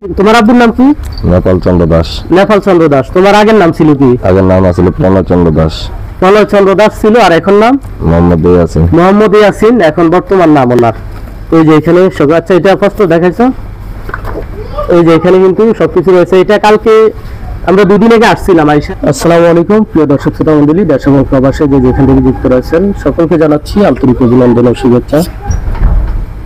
তোমার আব্বুর নাম কি? নেপাল চন্দ্র দাস। নেপাল চন্দ্র দাস। তোমার আগের নাম ছিল কি? আগের নাম আছিল প্রণয় চন্দ্র দাস। প্রণয় চন্দ্র দাস ছিল, আর এখন নাম মোহাম্মদ ইয়াসিন। মোহাম্মদ ইয়াসিন এখন বর্তমান নাম ওনার। ওই যে এখানে সব, আচ্ছা এটা ফার্স্ট দেখাইছো, ওই যে এখানে কিন্তু সবকিছু রয়েছে। এটা কালকে আমরা দুদিন আগে আসছিলাম আইসা। আসসালামু আলাইকুম প্রিয় দর্শক শ্রোতা মণ্ডলী, দেশ এবং প্রবাসে যে যেখান থেকে যুক্ত রয়েছেন সকলকে জানাচ্ছি আন্তরিক অভিনন্দন ও শুভেচ্ছা।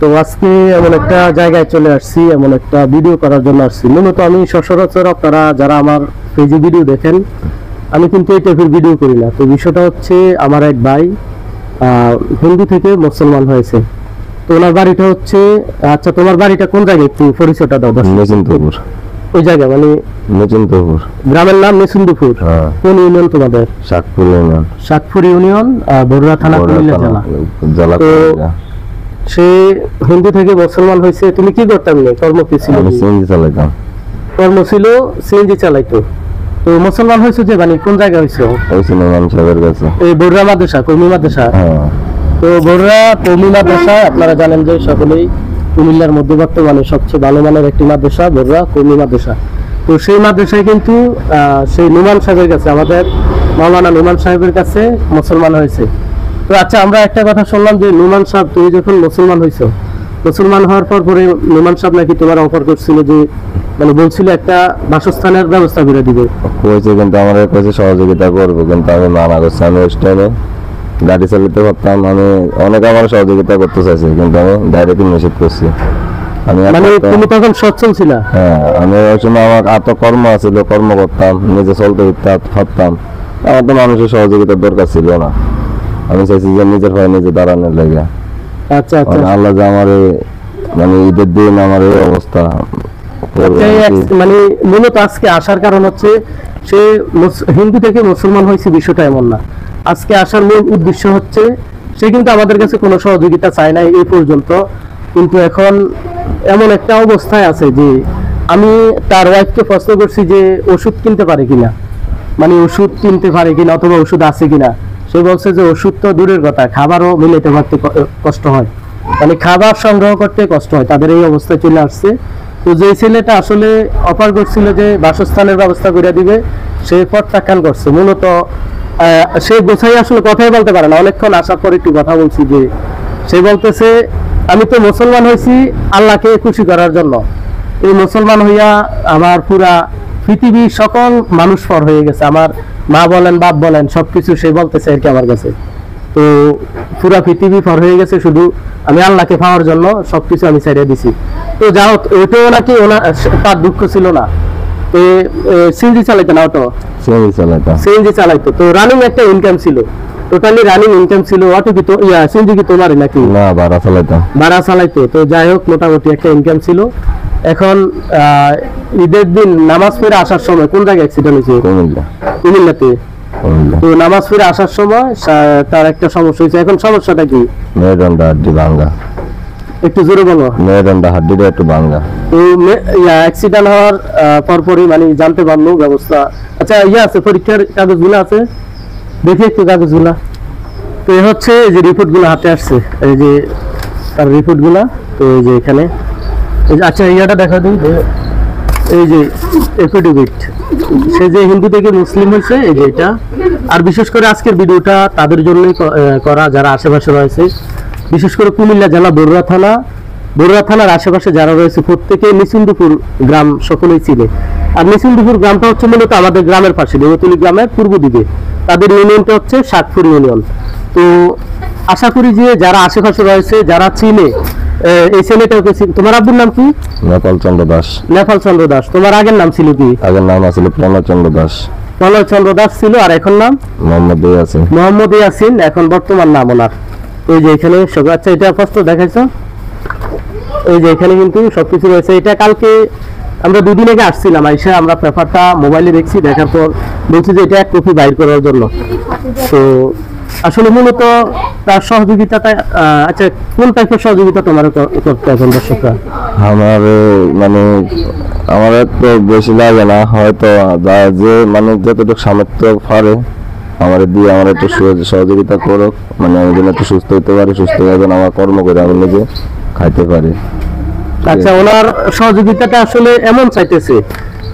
তো আজকে এমন একটা জায়গায় চলে আসছি, এমন একটা ভিডিও করার জন্য আসছি। মূলত আমি সচরাচর আপনারা যারা আমার পেজে ভিডিও দেখেন, আমি কিন্তু এই টাইপের ভিডিও করি না। তো বিষয়টা হচ্ছে আমার এক ভাই হিন্দু থেকে মুসলমান হয়েছে। তো ওনার বাড়িটা হচ্ছে, আচ্ছা তোমার বাড়িটা কোন জায়গায় একটু পরিচয়টা দাও। মেচিন্তপুর। ওই জায়গা মানে মেচিন্তপুর গ্রামের নাম মেচিন্তপুর। কোন ইউনিয়ন তোমাদের? শাকপুর ইউনিয়ন। শাকপুর ইউনিয়ন, বরুড়া থানা, কুমিল্লা জেলা। তো সে হিন্দু থেকে মুসলমান হয়েছে। তুমি কি করতাম? কর্ম কি ছিল? আমি সিএনজি চালাইতাম। কর্ম ছিল সিএনজি চালাইতো। তো মুসলমান হয়েছে যে মানে কোন জায়গায় হয়েছে? হয়েছিল ইমাম সাহেবের কাছে। এই বরুড়া মাদ্রাসা, কর্মী মাদ্রাসা। তো বরুড়া কর্মী মাদ্রাসা আপনারা জানেন যে সকলেই কুমিল্লার মধ্যে বর্তমানে সবচেয়ে ভালো মানের একটি মাদ্রাসা বরুড়া কর্মী মাদ্রাসা। তো সেই মাদ্রাসায় কিন্তু সেই নুমান সাহেবের কাছে, আমাদের মাওলানা নুমান সাহেবের কাছে মুসলমান হয়েছে। তো আচ্ছা, আমরা একটা কথা শুনলাম যে নুমান সাহেব তুমি যখন মুসলমান হয়েছো, মুসলমান হওয়ার পর পরে নুমান সাহেব নাকি তোমার অফার করছিল যে মানে বলছিল একটা বাসস্থানের ব্যবস্থা করে দিবে। কইছে কিন্তু আমার কাছে সহযোগিতা করবো, কিন্তু আমি মানা করছি। আমি ওই টাইমে গাড়ি চালাতে পারতাম, আমি অনেক আমার সহযোগিতা করতে চাইছি, কিন্তু আমি ডাইরেক্ট নিষেধ করছি। আমি মানে তুমি তখন সচ্ছল ছিলা? হ্যাঁ, আমি ওই সময় আমার কর্ম আছিল, কর্ম করতাম, নিজে চলতে পারতাম। আমার তো মানুষের সহযোগিতার দরকার ছিল না। আমি চাইছি যে নিজের পায়ে নিজে দাঁড়ানোর লাগে। আচ্ছা আচ্ছা। আল্লাহ যে আমার মানে ঈদের দিন আমার এই অবস্থা, মানে মূলত আজকে আসার কারণ হচ্ছে সে হিন্দু থেকে মুসলমান হয়েছে, বিষয়টা এমন না। আজকে আসার মূল উদ্দেশ্য হচ্ছে সে কিন্তু আমাদের কাছে কোনো সহযোগিতা চায় না এই পর্যন্ত, কিন্তু এখন এমন একটা অবস্থায় আছে যে আমি তার ওয়াইফকে প্রশ্ন করছি যে ওষুধ কিনতে পারে কিনা, মানে ওষুধ কিনতে পারে কিনা অথবা ওষুধ আছে কিনা। সে বলছে যে ওষুধ তো দূরের কথা, খাবারও মিলাতে পারতে কষ্ট হয়, মানে খাবার সংগ্রহ করতে কষ্ট হয়, তাদের এই অবস্থায় চলে আসছে। তো যে ছেলেটা আসলে অফার করছিল যে বাসস্থানের ব্যবস্থা করে দিবে, সে প্রত্যাখ্যান করছে। মূলত সে গোছাই আসলে কথাই বলতে পারে না। অনেকক্ষণ আসার পর একটু কথা বলছি যে সে বলতেছে আমি তো মুসলমান হয়েছি আল্লাহকে খুশি করার জন্য। এই মুসলমান হইয়া আমার পুরা পৃথিবীর সকল মানুষ পর হয়ে গেছে, আমার মা বলেন বাপ বলেন সবকিছু সে বলতেছে আর কি আমার কাছে। তো পুরা পৃথিবী পর হয়ে গেছে, শুধু আমি আল্লাহকে পাওয়ার জন্য সবকিছু আমি ছেড়ে দিছি। তো যাও, ওইটাও নাকি তার দুঃখ ছিল না। তো সিএনজি চালাইতো না, অটো সিএনজি চালাইতো। তো রানিং একটা ইনকাম ছিল, টোটালি রানিং ইনকাম ছিল। অটো কি তো সিএনজি কি তোমার নাকি? না, ভাড়া চালাইতো। তো যাই হোক, মোটামুটি একটা ইনকাম ছিল। এখন ঈদের দিন নামাজ পড়ে আসার সময় কোন জায়গায় অ্যাক্সিডেন্ট হয়েছে? কুমিল্লাতে। তো নামাজ পড়ে আসার সময় তার একটা সমস্যা হয়েছে। এখন সমস্যাটা কি? মেরুদণ্ড হাড্ডি ভাঙা। একটু জোরে বলো। মেরুদণ্ড হাড্ডিটা একটু ভাঙা। তো অ্যাক্সিডেন্ট হওয়ার পরপরই মানে জানতে পারলো ব্যবস্থা। আচ্ছা, আছে পরীক্ষার কাগজগুলো আছে, দেখি একটু কাগজগুলা। তো এই হচ্ছে যে রিপোর্টগুলো হাতে আসছে, এই যে তার রিপোর্টগুলা। তো এই যে এখানে, আচ্ছা ইয়াটা দেখা দিই, এই যে এফিডেভিট, সে যে হিন্দু থেকে মুসলিম হয়েছে, এই যে এটা। আর বিশেষ করে আজকের ভিডিওটা তাদের জন্যই করা যারা আশেপাশে রয়েছে, বিশেষ করে কুমিল্লা জেলা বরুড়া থানার আশেপাশে যারা রয়েছে প্রত্যেকে মেচিন্তপুর গ্রাম সকলেই চিনে। আর মেচিন্তপুর গ্রামটা হচ্ছে মূলত আমাদের গ্রামের পাশে, দেবতলী গ্রামের পূর্ব দিকে। তাদের ইউনিয়নটা হচ্ছে শাকপুর ইউনিয়ন। তো আশা করি যে যারা আশেপাশে রয়েছে, যারা চিনে এই ছেলেটাকে। তোমার আব্বুর নাম কি? নেপাল চন্দ্র দাস। নেপাল চন্দ্র দাস। তোমার আগের নাম ছিল কি? আগের নাম আছিল প্রণয় চন্দ্র দাস। প্রণয় চন্দ্র দাস ছিল, আর এখন নাম মোহাম্মদ ইয়াসিন। মোহাম্মদ ইয়াসিন এখন বর্তমান নাম ওনার। এই যে এখানে সব, আচ্ছা এটা ফার্স্ট দেখাইছো, এই যে এখানে কিন্তু সবকিছু রয়েছে। এটা কালকে আমরা দুদিন আগে আসছিলাম আইসা, আমরা পেপারটা মোবাইলে দেখছি, দেখার পর বলছি যে এটা এক কপি বাইর করার জন্য। তো আসলে মূলত তার সহযোগিতাটা, আচ্ছা কোন টাইপের সহযোগিতা তোমার করতে এখন দর্শকরা? আমার মানে আমার তো বেশি লাগে না, হয়তো যে মানে যতটুকু সামর্থ্য পারে আমার দিয়ে আমার একটু সহযোগিতা করুক, মানে আমি যেন একটু সুস্থ হইতে পারি, সুস্থ হয়ে যেন আমার কর্ম করে আমি নিজে খাইতে পারি। আচ্ছা, ওনার সহযোগিতাটা আসলে এমন চাইতেছে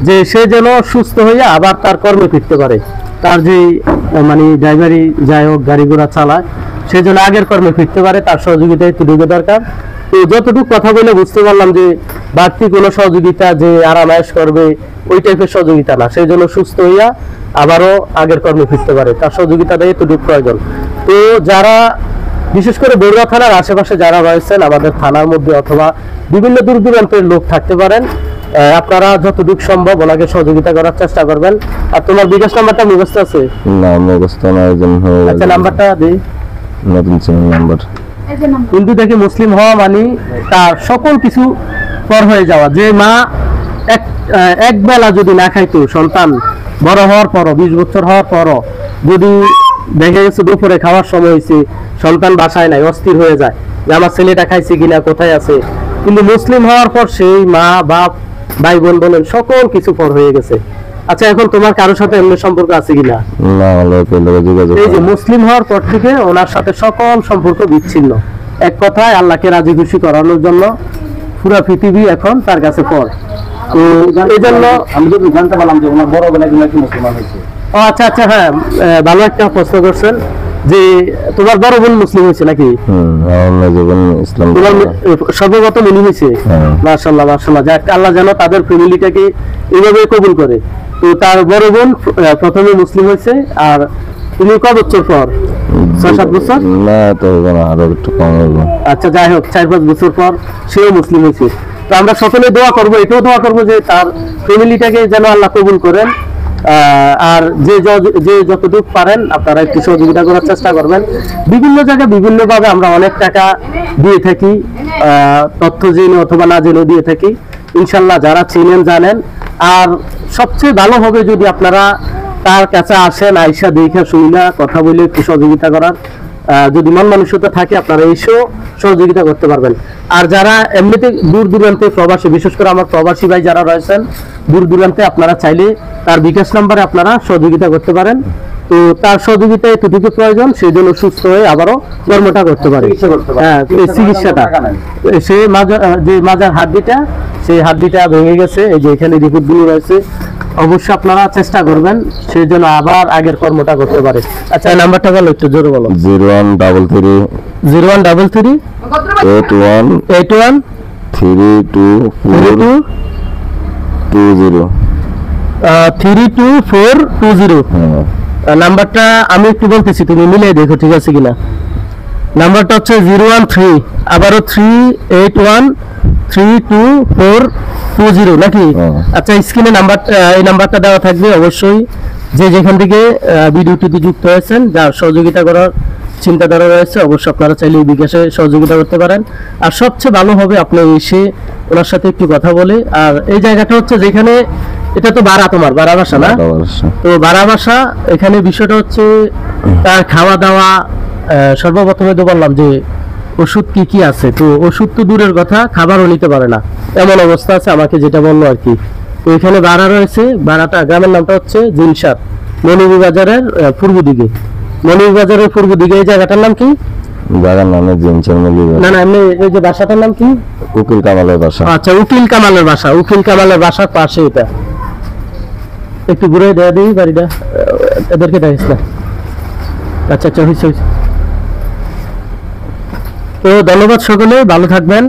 যে সে যেন সুস্থ হইয়া আবার তার কর্মে ফিরতে পারে। তার যে মানে ড্রাইভারি যাই হোক গাড়ি ঘোড়া চালায়, সে যেন আগের কর্মে ফিরতে পারে, তার সহযোগিতা এতটুকু দরকার। তো যতটুকু কথা বলে বুঝতে পারলাম যে বাড়তি কোনো সহযোগিতা যে আরামায়েশ করবে ওই টাইপের সহযোগিতা না, সেই জন্য সুস্থ হইয়া আবারও আগের কর্মে ফিরতে পারে, তার সহযোগিতাটা এতটুকু প্রয়োজন। তো যারা বিশেষ করে বড়ুয়া থানার আশেপাশে যারা রয়েছেন, আমাদের থানার মধ্যে অথবা বিভিন্ন দূর দূরান্তের লোক থাকতে পারেন, আপনারা যতটুকু সম্ভব ওনাকে সহযোগিতা করার চেষ্টা করবেন। আর তোমার বিকাশ নাম্বারটা মুখস্থ আছে? না, মুখস্থ না, এই জন্য আচ্ছা, নাম্বারটা দিই। নতুন সিম নাম্বার। হিন্দু থেকে মুসলিম হওয়া মানে তার সকল কিছু পর হয়ে যাওয়া। যে মা এক বেলা যদি না খাইতো, সন্তান বড় হওয়ার পরও 20 বছর হওয়ার পরও যদি দেখে গেছে দুপুরে খাওয়ার সময় হয়েছে, সন্তান বাসায় নাই, অস্থির হয়ে যায় যে আমার ছেলেটা খাইছে কিনা, কোথায় আছে। কিন্তু মুসলিম হওয়ার পর সেই মা বাপ ভাই বোন বলেন সকল কিছু পর হয়ে গেছে। আচ্ছা, এখন তোমার কারোর সাথে এমনি সম্পর্ক আছে কিনা? না, যোগাযোগ। এই যে মুসলিম হওয়ার পর থেকে ওনার সাথে সকল সম্পর্ক বিচ্ছিন্ন। এক কথায় আল্লাহকে রাজি খুশি করানোর জন্য পুরো পৃথিবী এখন তার কাছে পর। তো এই জন্য আমি যদি জানতে পারলাম যে ওনার বড় বেলা কি মুসলমান হয়েছে। ও আচ্ছা আচ্ছা, হ্যাঁ, ভালো একটা প্রশ্ন করছেন যে তোমার বড় বোন মুসলিম হয়েছে নাকি? আমার জীবন ইসলাম। তোমার সর্বপ্রথম উনি হয়েছে? মাশাআল্লাহ মাশাআল্লাহ, যাক আল্লাহ যেন তাদের ফ্যামিলিটাকে এইভাবে কবুল করে। তো তার বড় বোন প্রথমে মুসলিম হয়েছে, আর তুমি কত বছর পর? 6-7 বছর? না, তো না, আরো একটু কম হইব। আচ্ছা, যাই হোক, 4-5 বছর পর সেও মুসলিম হয়েছে। তো আমরা সকলে দোয়া করবো, এটাও দোয়া করবো যে তার ফ্যামিলিটাকে যেন আল্লাহ কবুল করেন। আর যে যতটুকু পারেন আপনারা একটু সহযোগিতা করার চেষ্টা করবেন। বিভিন্ন জায়গায় বিভিন্ন ভাবে আমরা অনেক টাকা দিয়ে থাকি, তথ্য জেনে অথবা না জেনে দিয়ে থাকি। ইনশাল্লাহ যারা চিনেন জানেন। আর সবচেয়ে ভালো হবে যদি আপনারা তার কাছে আসেন, আইসা দেখা শুইলা কথা বলে একটু সহযোগিতা করার যদি মন মানসিকতা থাকে, আপনারা এসেও সহযোগিতা করতে পারবেন। আর যারা এমনিতে দূর দূরান্তে প্রবাসী, বিশেষ করে আমার প্রবাসী ভাই যারা রয়েছেন দূর দূরান্তে, আপনারা চাইলে তার বিকাশ নাম্বারে আপনারা সহযোগিতা করতে পারেন। তো তার সহযোগিতা এতটুকু প্রয়োজন, সেই জন্য সুস্থ হয়ে আবারও কর্মটা করতে পারে। হ্যাঁ, এই চিকিৎসাটা সে যে মাজার হাড্ডিটা, সেই হাড্ডিটা ভেঙে গেছে, এই যে এখানে রিপোর্টগুলো রয়েছে। অবশ্যই আপনারা চেষ্টা করবেন সেই জন্য আবার আগের কর্মটা করতে পারে। আচ্ছা, এই নাম্বারটা বলো, একটু জোরে বলো। 0133 0133 81 81 32420 32420। নাম্বারটা আমি একটু বলতেছি, তুমি মিলিয়ে দেখো ঠিক আছে কিনা। নাম্বারটা হচ্ছে 013, আবারও 3813240 নাকি? আচ্ছা, স্ক্রিনে এই নাম্বারটা দেওয়া থাকবে। অবশ্যই যে যেখান থেকে ভিডিওটিতে যুক্ত হয়েছেন, যার সহযোগিতা করার চিন্তাধারা রয়েছে, অবশ্যই আপনারা চাইলে এই বিকাশে সহযোগিতা করতে পারেন। আর সবচেয়ে ভালো হবে আপনি এসে ওনার সাথে একটু কথা বলে। আর এই জায়গাটা হচ্ছে যেখানে, এটা তো তোমার বাড়া বাসা না? তো বাড়া বাসা, এখানে বিষয়টা হচ্ছে তার খাওয়া দাওয়া। সর্বপ্রথমে তো বললাম যে ওষুধ কি কি আছে, তো ওষুধ তো দূরের কথা, খাবারও নিতে পারে না, এমন অবস্থা আছে আমাকে যেটা বললো আর কি। তো এখানে ভাড়া রয়েছে, ভাড়াটা গ্রামের নামটা হচ্ছে জিনসার, মনিবী বাজারের পূর্ব দিকে। মনিবী বাজারের পূর্ব দিকে এই জায়গাটার নাম কি? জায়গার নাম জিনসার মনিবী। না না, এমনি এই যে বাসাটার নাম কি? উকিল কামালের বাসা। আচ্ছা, উকিল কামালের বাসা। উকিল কামালের বাসার পাশে এটা। একটু ঘুরে দেয়া দিই বাড়িটা, এদেরকে দেখিস না। আচ্ছা আচ্ছা, হয়েছে। তো ধন্যবাদ সকলে, ভালো থাকবেন।